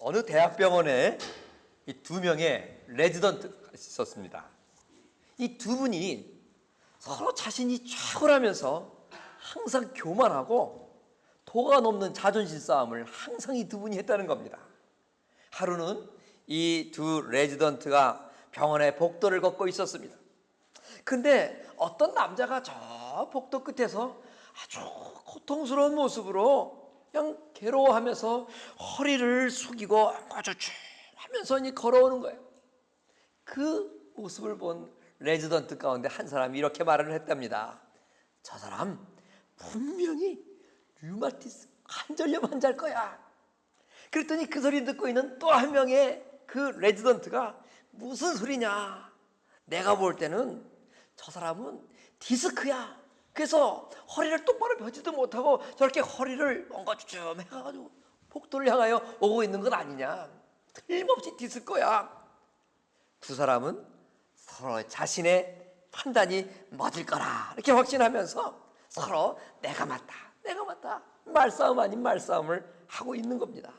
어느 대학병원에 이 두 명의 레지던트가 있었습니다. 이 두 분이 서로 자신이 최고라면서 항상 교만하고 도가 넘는 자존심 싸움을 항상 이 두 분이 했다는 겁니다. 하루는 이 두 레지던트가 병원의 복도를 걷고 있었습니다. 근데 어떤 남자가 저 복도 끝에서 아주 고통스러운 모습으로 그냥 괴로워하면서 허리를 숙이고 아주 쭉 하면서 걸어오는 거예요. 그 모습을 본 레지던트 가운데 한 사람이 이렇게 말을 했답니다. 저 사람 분명히 류마티스 관절염 환자일 거야. 그랬더니 그 소리 듣고 있는 또 한 명의 그 레지던트가 무슨 소리냐, 내가 볼 때는 저 사람은 디스크야. 그래서 허리를 똑바로 펴지도 못하고 저렇게 허리를 엉거주춤 해가지고 복도를 향하여 오고 있는 건 아니냐, 틀림없이 디스크야. 두 사람은 서로 자신의 판단이 맞을 거라 이렇게 확신하면서 서로 내가 맞다 말싸움 아닌 말싸움을 하고 있는 겁니다.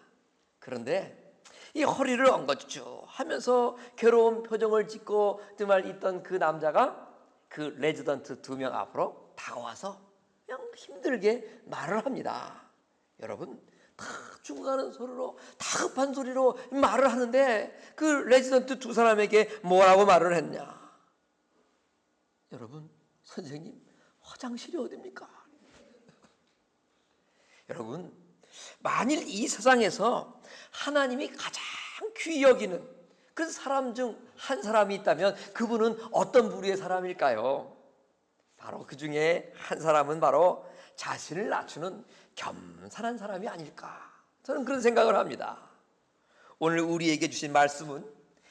그런데 이 허리를 엉거주춤 하면서 괴로운 표정을 짓고 정말 있던 그 남자가 그 레지던트 두 명 앞으로 다가와서 그냥 힘들게 말을 합니다. 여러분, 다 죽어가는 소리로 다급한 소리로 말을 하는데 그 레지던트 두 사람에게 뭐라고 말을 했냐? 여러분, 선생님 화장실이 어딥니까? 여러분, 만일 이 세상에서 하나님이 가장 귀히 여기는 그 사람 중 한 사람이 있다면 그분은 어떤 부류의 사람일까요? 바로 그 중에 한 사람은 바로 자신을 낮추는 겸손한 사람이 아닐까, 저는 그런 생각을 합니다. 오늘 우리에게 주신 말씀은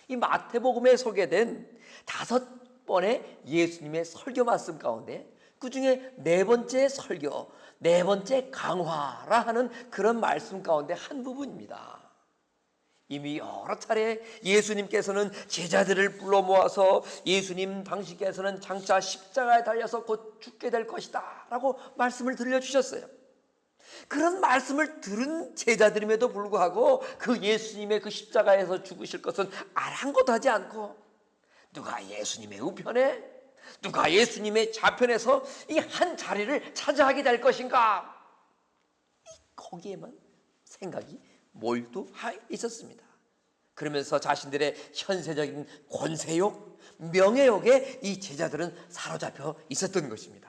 이 마태복음에 소개된 5번의 예수님의 설교 말씀 가운데 그 중에 네 번째 설교, 네 번째 강화라 하는 그런 말씀 가운데 한 부분입니다. 이미 여러 차례 예수님께서는 제자들을 불러 모아서 예수님 당시께서는 장차 십자가에 달려서 곧 죽게 될 것이다 라고 말씀을 들려주셨어요. 그런 말씀을 들은 제자들임에도 불구하고 그 예수님의 그 십자가에서 죽으실 것은 아랑곳하지 않고 누가 예수님의 우편에 누가 예수님의 좌편에서 이 한 자리를 차지하게 될 것인가, 거기에만 생각이 몰두하 있었습니다. 그러면서 자신들의 현세적인 권세욕, 명예욕에 이 제자들은 사로잡혀 있었던 것입니다.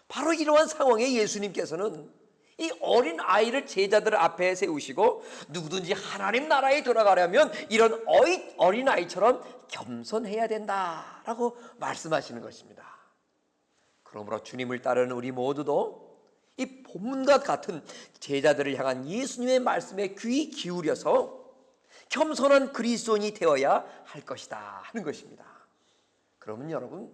바로 이러한 상황에 예수님께서는 이 어린 아이를 제자들 앞에 세우시고 누구든지 하나님 나라에 들어가려면 이런 어린 아이처럼 겸손해야 된다라고 말씀하시는 것입니다. 그러므로 주님을 따르는 우리 모두도 이 본문과 같은 제자들을 향한 예수님의 말씀에 귀 기울여서 겸손한 그리스도인이 되어야 할 것이다 하는 것입니다. 그러면 여러분,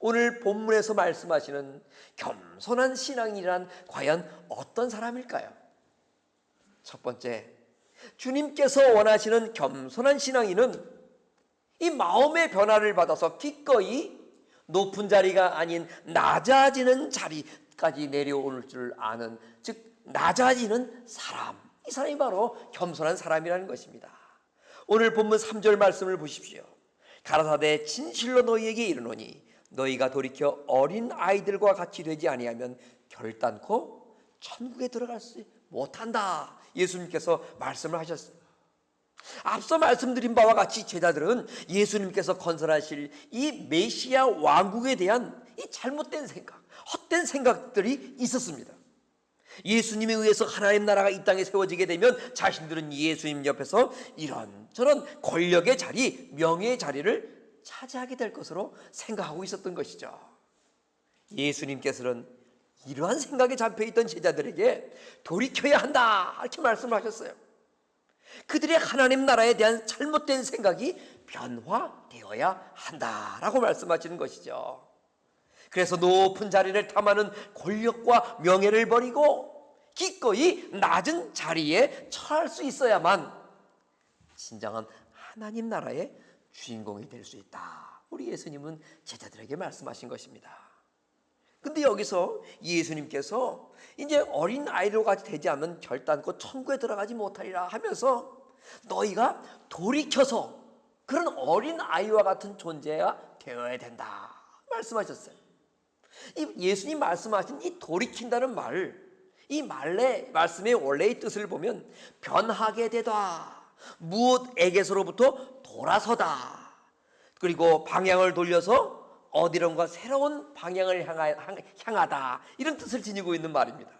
오늘 본문에서 말씀하시는 겸손한 신앙이란 과연 어떤 사람일까요? 첫 번째, 주님께서 원하시는 겸손한 신앙인은 이 마음의 변화를 받아서 기꺼이 높은 자리가 아닌 낮아지는 자리까지 내려올 줄 아는, 즉 낮아지는 사람, 이 사람이 바로 겸손한 사람이라는 것입니다. 오늘 본문 3절 말씀을 보십시오. 가라사대 진실로 너희에게 이르노니 너희가 돌이켜 어린 아이들과 같이 되지 아니하면 결단코 천국에 들어갈 수 못한다, 예수님께서 말씀을 하셨습니다. 앞서 말씀드린 바와 같이 제자들은 예수님께서 건설하실 이 메시아 왕국에 대한 이 잘못된 생각, 헛된 생각들이 있었습니다. 예수님에 의해서 하나님 나라가 이 땅에 세워지게 되면 자신들은 예수님 옆에서 이런저런 권력의 자리, 명예의 자리를 차지하게 될 것으로 생각하고 있었던 것이죠. 예수님께서는 이러한 생각에 잡혀있던 제자들에게 돌이켜야 한다 이렇게 말씀을 하셨어요. 그들의 하나님 나라에 대한 잘못된 생각이 변화되어야 한다라고 말씀하시는 것이죠. 그래서 높은 자리를 탐하는 권력과 명예를 버리고 기꺼이 낮은 자리에 처할 수 있어야만 진정한 하나님 나라의 주인공이 될 수 있다, 우리 예수님은 제자들에게 말씀하신 것입니다. 근데 여기서 예수님께서 이제 어린 아이로 같이 되지 않으면 결단코 천국에 들어가지 못하리라 하면서 너희가 돌이켜서 그런 어린 아이와 같은 존재가 되어야 된다 말씀하셨어요. 이 예수님 말씀하신 이 돌이킨다는 말, 이 말씀의 원래의 뜻을 보면 변하게 되다, 무엇에게서로부터 돌아서다, 그리고 방향을 돌려서 어디론가 새로운 방향을 향하다, 이런 뜻을 지니고 있는 말입니다.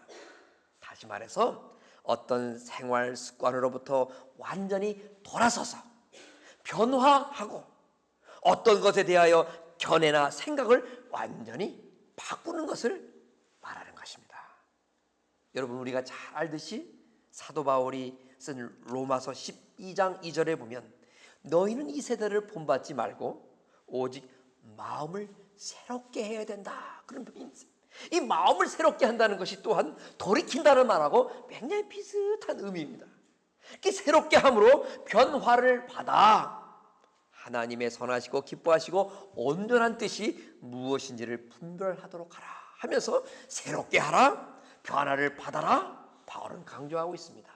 다시 말해서 어떤 생활 습관으로부터 완전히 돌아서서 변화하고 어떤 것에 대하여 견해나 생각을 완전히 바꾸는 것을 말하는 것입니다. 여러분, 우리가 잘 알듯이 사도 바울이 쓴 로마서 12장 2절에 보면 너희는 이 세대를 본받지 말고 오직 마음을 새롭게 해야 된다, 그런 표현이 있습니다. 이 마음을 새롭게 한다는 것이 또한 돌이킨다는 말하고 굉장히 비슷한 의미입니다. 이렇게 새롭게 함으로 변화를 받아 하나님의 선하시고 기뻐하시고 온전한 뜻이 무엇인지를 분별하도록 하라 하면서 새롭게 하라, 변화를 받아라, 바울은 강조하고 있습니다.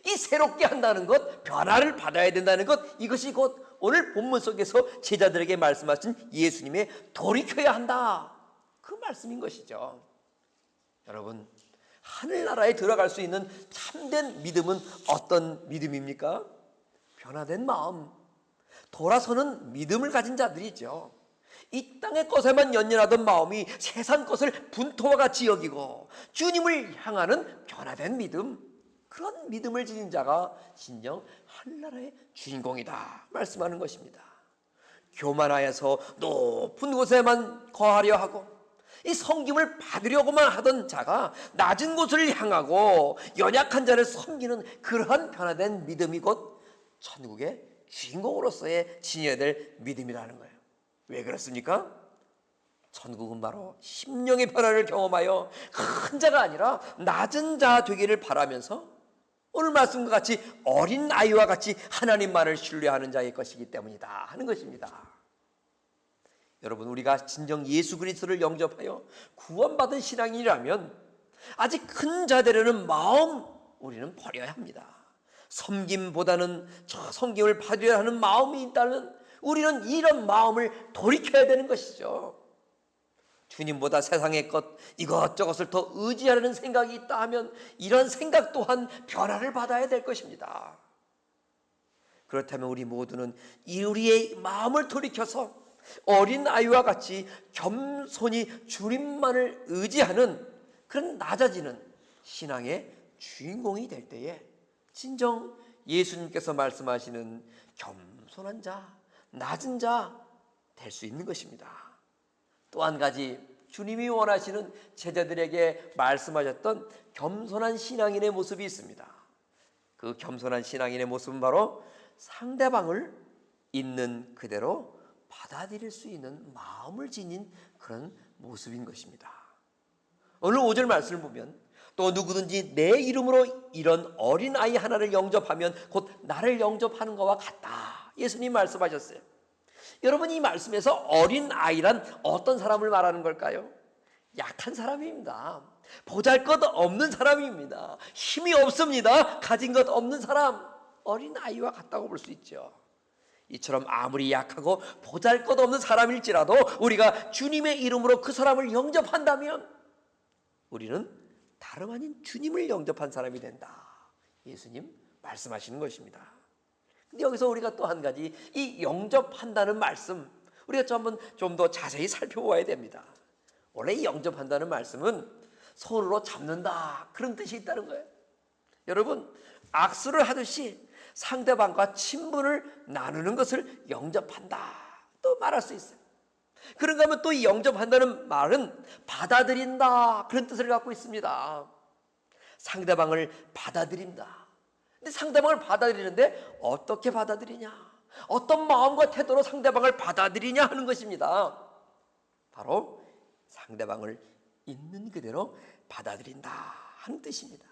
이 새롭게 한다는 것, 변화를 받아야 된다는 것, 이것이 곧 오늘 본문 속에서 제자들에게 말씀하신 예수님의 돌이켜야 한다, 그 말씀인 것이죠. 여러분, 하늘나라에 들어갈 수 있는 참된 믿음은 어떤 믿음입니까? 변화된 마음, 돌아서는 믿음을 가진 자들이죠. 이 땅의 것에만 연연하던 마음이 세상 것을 분토와 같이 여기고 주님을 향하는 변화된 믿음, 그런 믿음을 지닌 자가 진정 하늘나라의 주인공이다 말씀하는 것입니다. 교만하여서 높은 곳에만 거하려 하고 이 섬김을 받으려고만 하던 자가 낮은 곳을 향하고 연약한 자를 섬기는 그러한 변화된 믿음이 곧 천국의 주인공으로서의 지녀야 될 믿음이라는 거예요. 왜 그렇습니까? 천국은 바로 심령의 변화를 경험하여 큰 자가 아니라 낮은 자 되기를 바라면서 오늘 말씀과 같이 어린 아이와 같이 하나님만을 신뢰하는 자의 것이기 때문이다 하는 것입니다. 여러분, 우리가 진정 예수 그리스도를 영접하여 구원받은 신앙인이라면 아직 큰 자 되려는 마음 우리는 버려야 합니다. 섬김보다는 저 섬김을 받으려 하는 마음이 있다면 우리는 이런 마음을 돌이켜야 되는 것이죠. 주님보다 세상의 것 이것저것을 더 의지하려는 생각이 있다 하면 이런 생각 또한 변화를 받아야 될 것입니다. 그렇다면 우리 모두는 우리의 마음을 돌이켜서 어린 아이와 같이 겸손히 주님만을 의지하는 그런 낮아지는 신앙의 주인공이 될 때에 진정 예수님께서 말씀하시는 겸손한 자, 낮은 자 될 수 있는 것입니다. 또 한 가지 주님이 원하시는 제자들에게 말씀하셨던 겸손한 신앙인의 모습이 있습니다. 그 겸손한 신앙인의 모습은 바로 상대방을 있는 그대로 받아들일 수 있는 마음을 지닌 그런 모습인 것입니다. 오늘 5절 말씀을 보면 또 누구든지 내 이름으로 이런 어린아이 하나를 영접하면 곧 나를 영접하는 것과 같다, 예수님 말씀하셨어요. 여러분, 이 말씀에서 어린아이란 어떤 사람을 말하는 걸까요? 약한 사람입니다. 보잘것없는 사람입니다. 힘이 없습니다. 가진 것 없는 사람, 어린아이와 같다고 볼 수 있죠. 이처럼 아무리 약하고 보잘것없는 사람일지라도 우리가 주님의 이름으로 그 사람을 영접한다면 우리는 다름 아닌 주님을 영접한 사람이 된다, 예수님 말씀하시는 것입니다. 근데 여기서 우리가 또 한 가지 이 영접한다는 말씀 우리가 좀 더 자세히 살펴보아야 됩니다. 원래 이 영접한다는 말씀은 손으로 잡는다, 그런 뜻이 있다는 거예요. 여러분, 악수를 하듯이 상대방과 친분을 나누는 것을 영접한다 또 말할 수 있어요. 그런가 하면 또 이 영접한다는 말은 받아들인다, 그런 뜻을 갖고 있습니다. 상대방을 받아들인다. 근데 상대방을 받아들이는데 어떻게 받아들이냐, 어떤 마음과 태도로 상대방을 받아들이냐 하는 것입니다. 바로 상대방을 있는 그대로 받아들인다 하는 뜻입니다.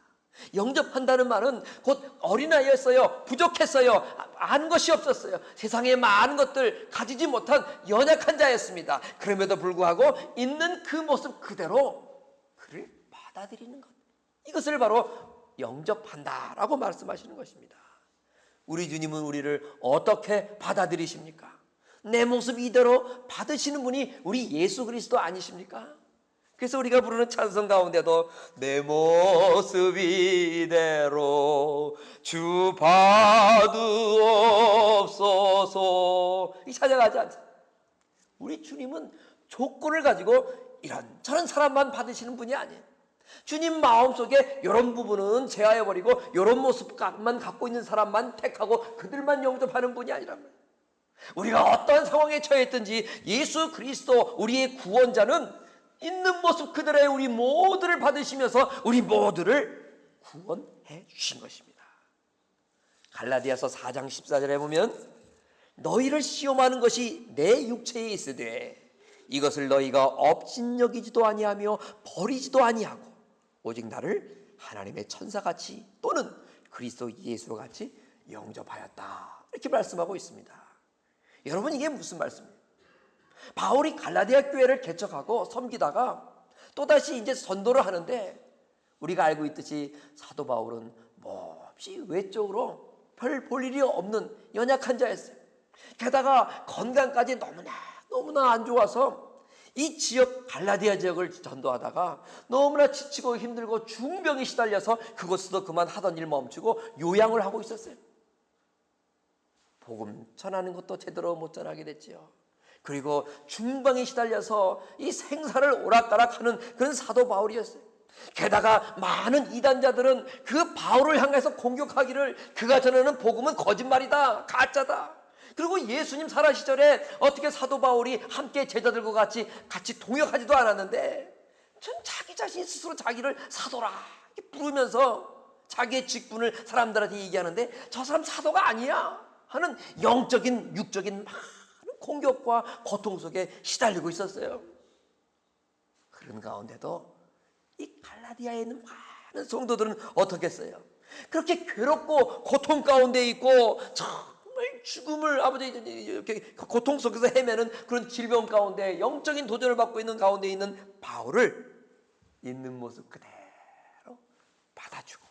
영접한다는 말은 곧 어린아이였어요. 부족했어요. 아는 것이 없었어요. 세상에 많은 것들 가지지 못한 연약한 자였습니다. 그럼에도 불구하고 있는 그 모습 그대로 그를 받아들이는 것, 이것을 바로 영접한다라고 말씀하시는 것입니다. 우리 주님은 우리를 어떻게 받아들이십니까? 내 모습 이대로 받으시는 분이 우리 예수 그리스도 아니십니까? 그래서 우리가 부르는 찬송 가운데도 내 모습 이대로 주 받으옵소서 이 찬양하지 않습니까? 우리 주님은 조건을 가지고 이런저런 사람만 받으시는 분이 아니에요. 주님 마음속에 이런 부분은 제하해버리고 이런 모습만 갖고 있는 사람만 택하고 그들만 영접하는 분이 아니란 말이에요. 우리가 어떤 상황에 처했든지 예수 그리스도 우리의 구원자는 있는 모습 그대로의 우리 모두를 받으시면서 우리 모두를 구원해 주신 것입니다. 갈라디아서 4장 14절에 보면 너희를 시험하는 것이 내 육체에 있으되 이것을 너희가 업신여기지도 아니하며 버리지도 아니하고 오직 나를 하나님의 천사같이 또는 그리스도 예수같이 영접하였다 이렇게 말씀하고 있습니다. 여러분 이게 무슨 말씀이에요? 바울이 갈라디아 교회를 개척하고 섬기다가 또다시 이제 전도를 하는데 우리가 알고 있듯이 사도 바울은 몹시 외적으로 별 볼 일이 없는 연약한 자였어요. 게다가 건강까지 너무나 안 좋아서 이 지역 갈라디아 지역을 전도하다가 너무나 지치고 힘들고 중병에 시달려서 그곳에서 그만 하던 일 멈추고 요양을 하고 있었어요. 복음 전하는 것도 제대로 못 전하게 됐지요. 그리고 중병에 시달려서 이 생사를 오락가락하는 그런 사도 바울이었어요. 게다가 많은 이단자들은 그 바울을 향해서 공격하기를 그가 전하는 복음은 거짓말이다, 가짜다. 그리고 예수님 살아 시절에 어떻게 사도 바울이 함께 제자들과 같이 동역하지도 않았는데 전 자기 자신이 스스로 자기를 사도라 이렇게 부르면서 자기의 직분을 사람들한테 얘기하는데 저 사람 사도가 아니야 하는 영적인 육적인 많은 공격과 고통 속에 시달리고 있었어요. 그런 가운데도 이 갈라디아에 있는 많은 성도들은 어떻게 했어요? 그렇게 괴롭고 고통 가운데 있고 정말 죽음을 아버지 이렇게 고통 속에서 헤매는 그런 질병 가운데 영적인 도전을 받고 있는 가운데 있는 바울을 있는 모습 그대로 받아주고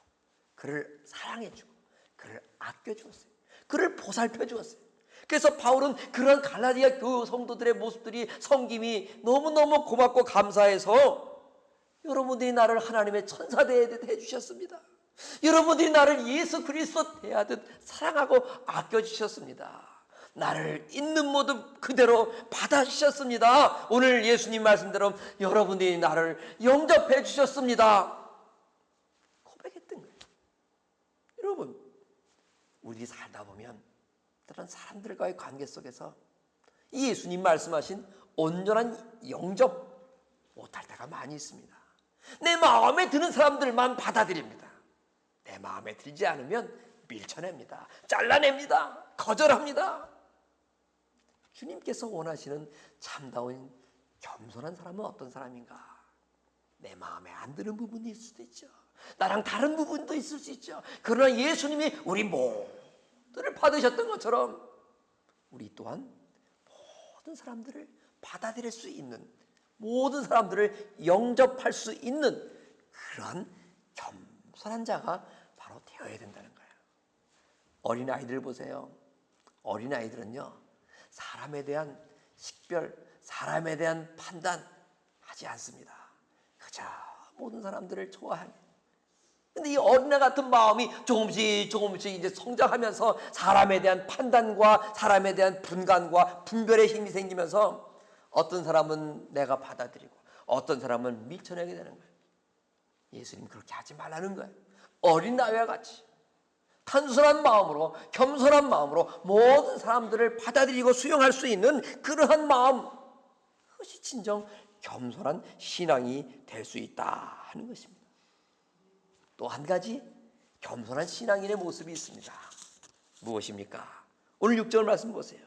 그를 사랑해주고 그를 아껴주었어요. 그를 보살펴 주었어요. 그래서 바울은 그런 갈라디아 그 성도들의 모습들이 섬김이 너무너무 고맙고 감사해서 여러분들이 나를 하나님의 천사 대해 주셨습니다. 여러분들이 나를 예수 그리스도 대하듯 사랑하고 아껴주셨습니다. 나를 있는 모습 그대로 받아주셨습니다. 오늘 예수님 말씀대로 여러분들이 나를 영접해 주셨습니다. 고백했던 거예요. 여러분 우리 살다 보면 그런 사람들과의 관계 속에서 이 예수님 말씀하신 온전한 영접 못할 때가 많이 있습니다. 내 마음에 드는 사람들만 받아들입니다. 내 마음에 들지 않으면 밀쳐냅니다. 잘라냅니다. 거절합니다. 주님께서 원하시는 참다운 겸손한 사람은 어떤 사람인가? 내 마음에 안 드는 부분이 있을 수도 있죠. 나랑 다른 부분도 있을 수 있죠. 그러나 예수님이 우리 모두를 받으셨던 것처럼 우리 또한 모든 사람들을 받아들일 수 있는, 모든 사람들을 영접할 수 있는 그런 겸손한 자가 바로 되어야 된다는 거예요. 어린아이들 보세요. 어린아이들은요 사람에 대한 식별, 사람에 대한 판단 하지 않습니다. 그저 모든 사람들을 좋아합니다. 근데 이 어린애 같은 마음이 조금씩 이제 성장하면서 사람에 대한 판단과 사람에 대한 분간과 분별의 힘이 생기면서 어떤 사람은 내가 받아들이고 어떤 사람은 밀쳐내게 되는 거예요. 예수님 그렇게 하지 말라는 거예요. 어린아이와 같이 단순한 마음으로 겸손한 마음으로 모든 사람들을 받아들이고 수용할 수 있는 그러한 마음, 그것이 진정 겸손한 신앙이 될 수 있다 하는 것입니다. 또 한 가지 겸손한 신앙인의 모습이 있습니다. 무엇입니까? 오늘 6절 말씀 보세요.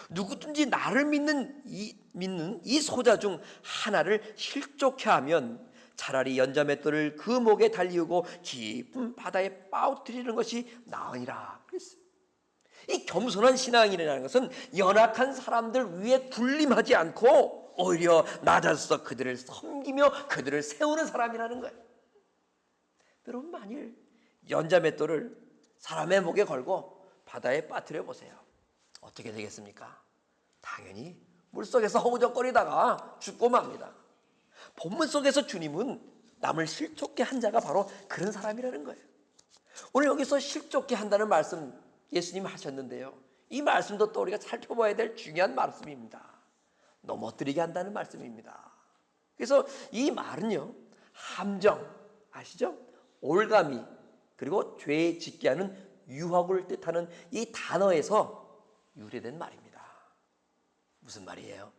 누구든지 나를 믿는 이 소자 중 하나를 실족해 하면 차라리 연자맷돌을 그 목에 달리우고 깊은 바다에 빠뜨리는 것이 나으니라 그랬어요. 이 겸손한 신앙인이라는 것은 연약한 사람들 위에 군림하지 않고 오히려 낮아서 그들을 섬기며 그들을 세우는 사람이라는 거예요. 여러분 만일 연자맷돌을 사람의 목에 걸고 바다에 빠뜨려 보세요. 어떻게 되겠습니까? 당연히 물속에서 허우적거리다가 죽고 맙니다. 본문 속에서 주님은 남을 실족게 한 자가 바로 그런 사람이라는 거예요. 오늘 여기서 실족게 한다는 말씀 예수님 하셨는데요, 이 말씀도 또 우리가 살펴봐야 될 중요한 말씀입니다. 넘어뜨리게 한다는 말씀입니다. 그래서 이 말은요, 함정 아시죠? 올가미 그리고 죄 짓게 하는 유혹을 뜻하는 이 단어에서 유래된 말입니다. 무슨 말이에요?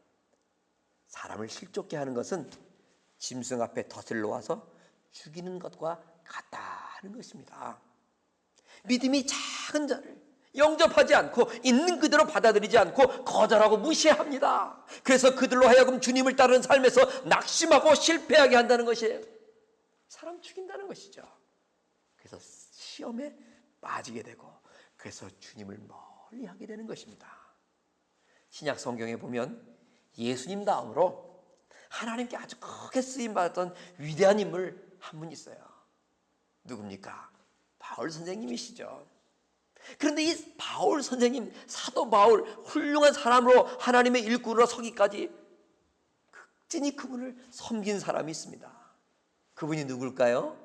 사람을 실족게 하는 것은 짐승 앞에 덫을 놓아서 죽이는 것과 같다는 것입니다. 믿음이 작은 자를 영접하지 않고 있는 그대로 받아들이지 않고 거절하고 무시합니다. 그래서 그들로 하여금 주님을 따르는 삶에서 낙심하고 실패하게 한다는 것이에요. 사람 죽인다는 것이죠. 그래서 시험에 빠지게 되고 그래서 주님을 멀리하게 되는 것입니다. 신약 성경에 보면 예수님 다음으로 하나님께 아주 크게 쓰임받았던 위대한 인물 한 분 있어요. 누굽니까? 바울 선생님이시죠. 그런데 이 바울 선생님, 사도 바울, 훌륭한 사람으로 하나님의 일꾼으로 서기까지 극진히 그분을 섬긴 사람이 있습니다. 그분이 누굴까요?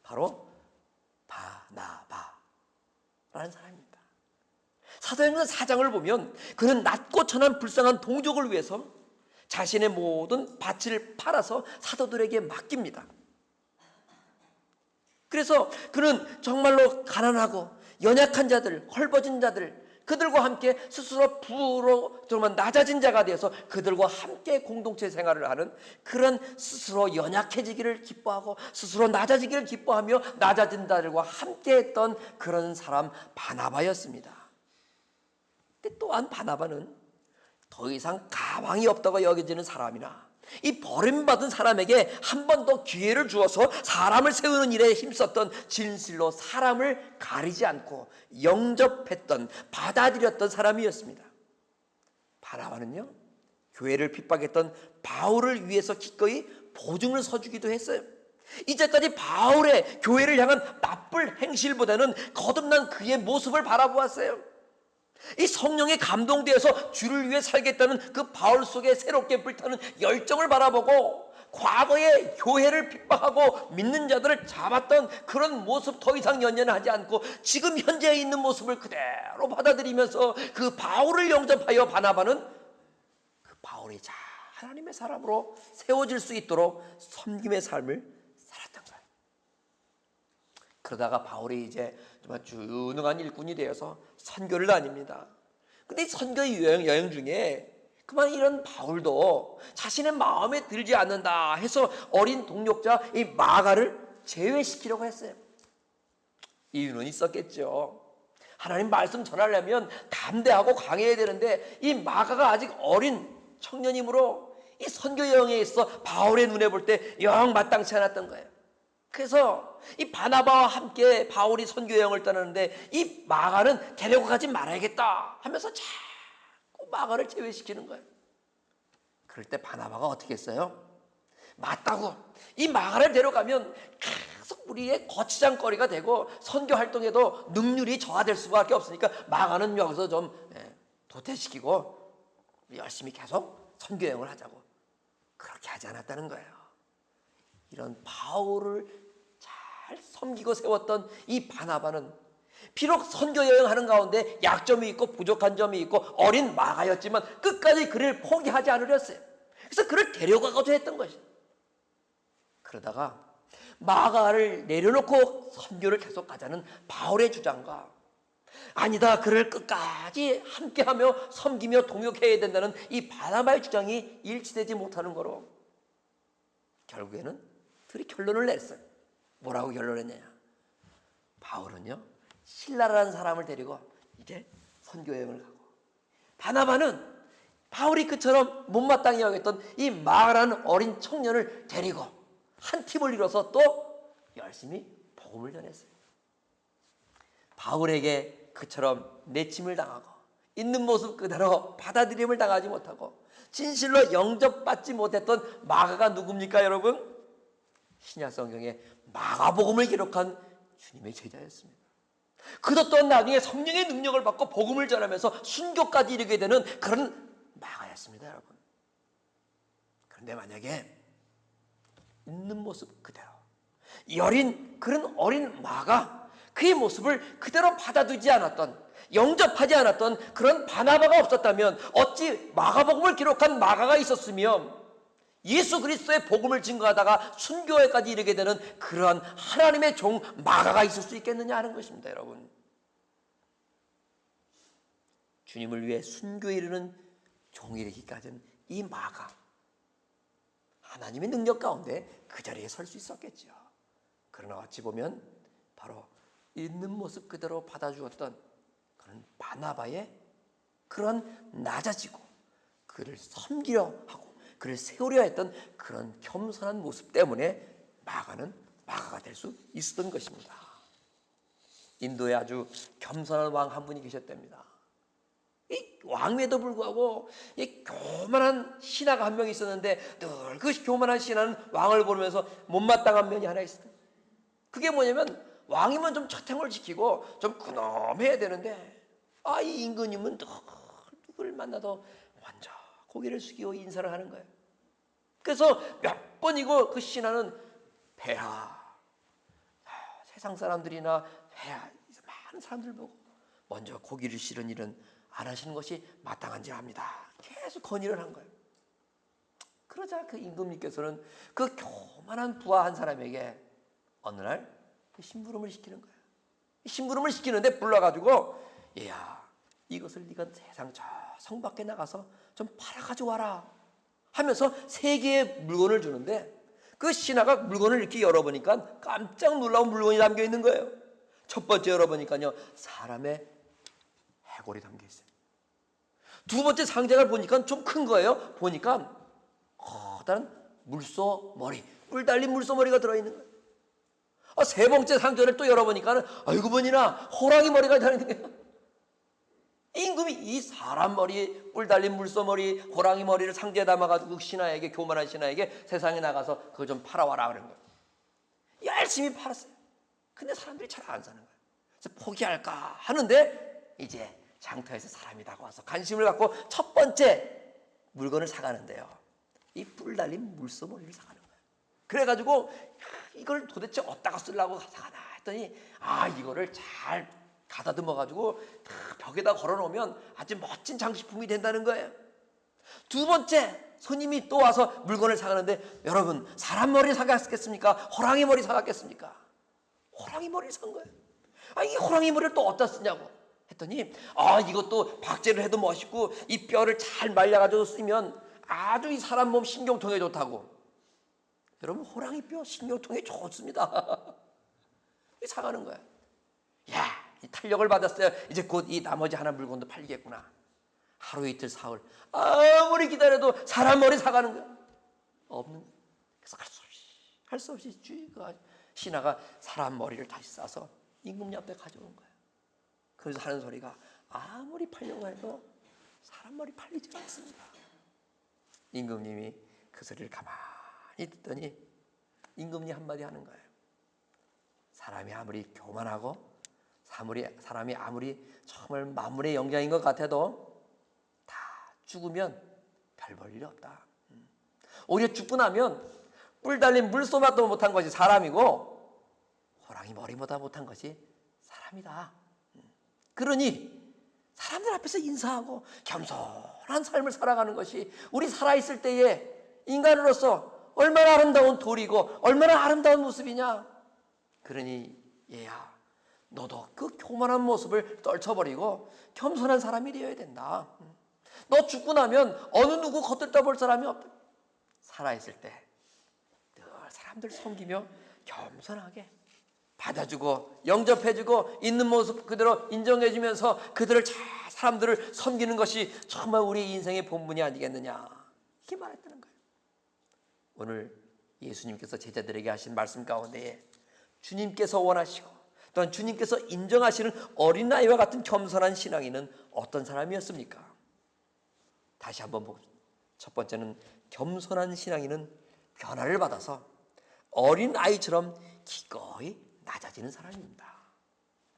바로 바나바라는 사람입니다. 사도행전 4장을 보면 그는 낮고 천한 불쌍한 동족을 위해서 자신의 모든 밭을 팔아서 사도들에게 맡깁니다. 그래서 그는 정말로 가난하고 연약한 자들, 헐벗은 자들, 그들과 함께 스스로 부로 정말 낮아진 자가 되어서 그들과 함께 공동체 생활을 하는 그런 스스로 연약해지기를 기뻐하고 스스로 낮아지기를 기뻐하며 낮아진 자들과 함께 했던 그런 사람 바나바였습니다. 근데 또한 바나바는 더 이상 가망이 없다고 여겨지는 사람이나 이 버림받은 사람에게 한 번 더 기회를 주어서 사람을 세우는 일에 힘썼던, 진실로 사람을 가리지 않고 영접했던, 받아들였던 사람이었습니다. 바나바는요, 교회를 핍박했던 바울을 위해서 기꺼이 보증을 서주기도 했어요. 이제까지 바울의 교회를 향한 나쁜 행실보다는 거듭난 그의 모습을 바라보았어요. 이 성령에 감동되어서 주를 위해 살겠다는 그 바울 속에 새롭게 불타는 열정을 바라보고 과거에 교회를 핍박하고 믿는 자들을 잡았던 그런 모습 더 이상 연연하지 않고 지금 현재 있는 모습을 그대로 받아들이면서 그 바울을 영접하여 바나바는 그 바울이 잘 하나님의 사람으로 세워질 수 있도록 섬김의 삶을 살았던 거예요. 그러다가 바울이 이제 정말 유능한 일꾼이 되어서 선교를 다닙니다. 근데 선교 여행 중에 그만 이런 바울도 자신의 마음에 들지 않는다 해서 어린 동역자 이 마가를 제외시키려고 했어요. 이유는 있었겠죠. 하나님 말씀 전하려면 담대하고 강해야 되는데 이 마가가 아직 어린 청년이므로 이 선교 여행에 있어 바울의 눈에 볼 때 영 마땅치 않았던 거예요. 그래서 이 바나바와 함께 바울이 선교 여행을 떠나는데 이 마가는 데리고 가지 말아야겠다 하면서 자꾸 마가를 제외시키는 거예요. 그럴 때 바나바가 어떻게 했어요? 맞다고 이 마가를 데려가면 계속 우리의 거치장거리가 되고 선교 활동에도 능률이 저하될 수밖에 없으니까 마가는 여기서 좀 도태시키고 열심히 계속 선교 여행을 하자고. 그렇게 하지 않았다는 거예요. 이런 바울을 잘 섬기고 세웠던 이 바나바는 비록 선교 여행하는 가운데 약점이 있고 부족한 점이 있고 어린 마가였지만 끝까지 그를 포기하지 않으렸어요. 그래서 그를 데려가고자 했던 것이죠. 그러다가 마가를 내려놓고 선교를 계속 가자는 바울의 주장과 아니다, 그를 끝까지 함께하며 섬기며 동역해야 된다는 이 바나바의 주장이 일치되지 못하는 거로 결국에는 둘이 결론을 냈어요. 뭐라고 결론했냐? 바울은요, 실라라는 사람을 데리고 이제 선교 여행을 가고, 바나바는 바울이 그처럼 못마땅히 여겼던 이 마가라는 어린 청년을 데리고 한 팀을 이뤄서 또 열심히 복음을 전했어요. 바울에게 그처럼 내침을 당하고 있는 모습 그대로 받아들임을 당하지 못하고 진실로 영접받지 못했던 마가가 누굽니까, 여러분? 신약 성경에 마가복음을 기록한 주님의 제자였습니다. 그것 또한 나중에 성령의 능력을 받고 복음을 전하면서 순교까지 이르게 되는 그런 마가였습니다, 여러분. 그런데 만약에 있는 모습 그대로 그런 어린 마가 그의 모습을 그대로 받아두지 않았던, 영접하지 않았던 그런 바나바가 없었다면 어찌 마가복음을 기록한 마가가 있었으며 예수 그리스도의 복음을 증거하다가 순교에까지 이르게 되는 그러한 하나님의 종 마가가 있을 수 있겠느냐 하는 것입니다, 여러분. 주님을 위해 순교에 이르는 종이 되기까지는 이 마가 하나님의 능력 가운데 그 자리에 설 수 있었겠죠. 그러나 어찌 보면 바로 있는 모습 그대로 받아주었던 그런 바나바의 그런 낮아지고 그를 섬기려 하고 그를 세우려 했던 그런 겸손한 모습 때문에 마가는 마가가 될 수 있었던 것입니다. 인도에 아주 겸손한 왕 한 분이 계셨답니다. 이 왕에도 불구하고 이 교만한 신하가 한 명 있었는데 늘 그 교만한 신하는 왕을 보면서 못마땅한 면이 하나 있어요. 그게 뭐냐면 왕이면 좀 처탱을 지키고 좀 근엄해야 되는데 이 임금님은 누구를 만나도 먼저 고개를 숙이고 인사를 하는 거예요. 그래서 몇 번이고 그 신하는 폐하, 세상 사람들이나 폐하, 많은 사람들 보고 먼저 고기를 실은 일은 안 하시는 것이 마땅한지 합니다. 계속 건의를 한 거예요. 그러자 그 임금님께서는 그 교만한 부하 한 사람에게 어느 날 그 심부름을 시키는 거예요. 심부름을 시키는데 불러가지고 얘야, 이것을 네가 세상 저 성 밖에 나가서 좀 팔아가지고 와라 하면서 3개의 물건을 주는데 그 신하가 물건을 이렇게 열어보니까 깜짝 놀라운 물건이 담겨 있는 거예요. 첫 번째 열어보니까요, 사람의 해골이 담겨 있어요. 두 번째 상자를 보니까 좀 큰 거예요. 보니까 커다란 물소 머리, 뿔 달린 물소 머리가 들어있는 거예요. 세 번째 상자를 또 열어보니까 아이고 보니나 호랑이 머리가 들어있는 거예요. 임금이 이 사람 머리, 뿔 달린 물소 머리, 호랑이 머리를 상자에 담아가지고 그 신하에게, 교만한 신하에게 세상에 나가서 그거 좀 팔아와라 그런 거예요. 열심히 팔았어요. 근데 사람들이 잘 안 사는 거예요. 그래서 포기할까 하는데 이제 장터에서 사람이 다가와서 관심을 갖고 첫 번째 물건을 사가는데요, 이 뿔 달린 물소 머리를 사가는 거예요. 그래가지고 이걸 도대체 어디다가 쓰려고 사가나 했더니 이거를 잘 가다듬어가지고 벽에다 걸어놓으면 아주 멋진 장식품이 된다는 거예요. 두 번째 손님이 또 와서 물건을 사가는데 여러분, 사람 머리 사갔겠습니까? 호랑이 머리 사갔겠습니까? 호랑이 머리를 산 거예요. 이 호랑이 머리를 또 어디다 쓰냐고 했더니 이것도 박제를 해도 멋있고 이 뼈를 잘 말려가지고 쓰면 아주 이 사람 몸 신경통에 좋다고. 여러분, 호랑이 뼈 신경통에 좋습니다. 사가는 거야. 야, 이 탄력을 받았어요. 이제 곧 이 나머지 하나 물건도 팔리겠구나. 하루 이틀 사흘 아무리 기다려도 사람 머리 사가는 거야. 없는 거야. 그래서 할 수 없이 그 신하가 사람 머리를 다시 싸서 임금님 앞에 가져온 거야. 그래서 하는 소리가 아무리 팔려고 해도 사람 머리 팔리지 않습니다. 임금님이 그 소리를 가만히 듣더니 임금님이 한마디 하는 거예요. 사람이 아무리 교만하고 사람이 아무리 정말 만물의 영장인 것 같아도 다 죽으면 별 볼 일이 없다. 오히려 죽고 나면 뿔 달린 물소맛도 못한 것이 사람이고 호랑이 머리보다 못한 것이 사람이다. 그러니 사람들 앞에서 인사하고 겸손한 삶을 살아가는 것이 우리 살아있을 때에 인간으로서 얼마나 아름다운 도리고 얼마나 아름다운 모습이냐. 그러니 얘야, 너도 그 교만한 모습을 떨쳐버리고 겸손한 사람이 되어야 된다. 너 죽고 나면 어느 누구 겉들떠 볼 사람이 없다. 살아있을 때 늘 사람들 섬기며 겸손하게 받아주고 영접해주고 있는 모습 그대로 인정해주면서 그들을 사람들을 섬기는 것이 정말 우리 인생의 본분이 아니겠느냐, 이렇게 말했다는 거예요. 오늘 예수님께서 제자들에게 하신 말씀 가운데에 주님께서 원하시고 또한 주님께서 인정하시는 어린아이와 같은 겸손한 신앙인은 어떤 사람이었습니까? 다시 한번 보겠습니다. 첫 번째는 겸손한 신앙인은 변화를 받아서 어린아이처럼 기꺼이 낮아지는 사람입니다.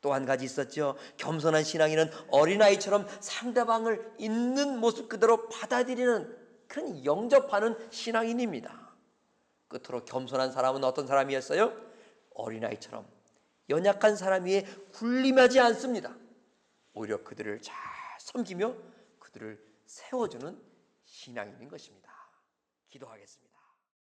또 한 가지 있었죠. 겸손한 신앙인은 어린아이처럼 상대방을 있는 모습 그대로 받아들이는 그런 영접하는 신앙인입니다. 끝으로 겸손한 사람은 어떤 사람이었어요? 어린아이처럼 연약한 사람 위에 군림하지 않습니다. 오히려 그들을 잘 섬기며 그들을 세워주는 신앙인인 것입니다. 기도하겠습니다.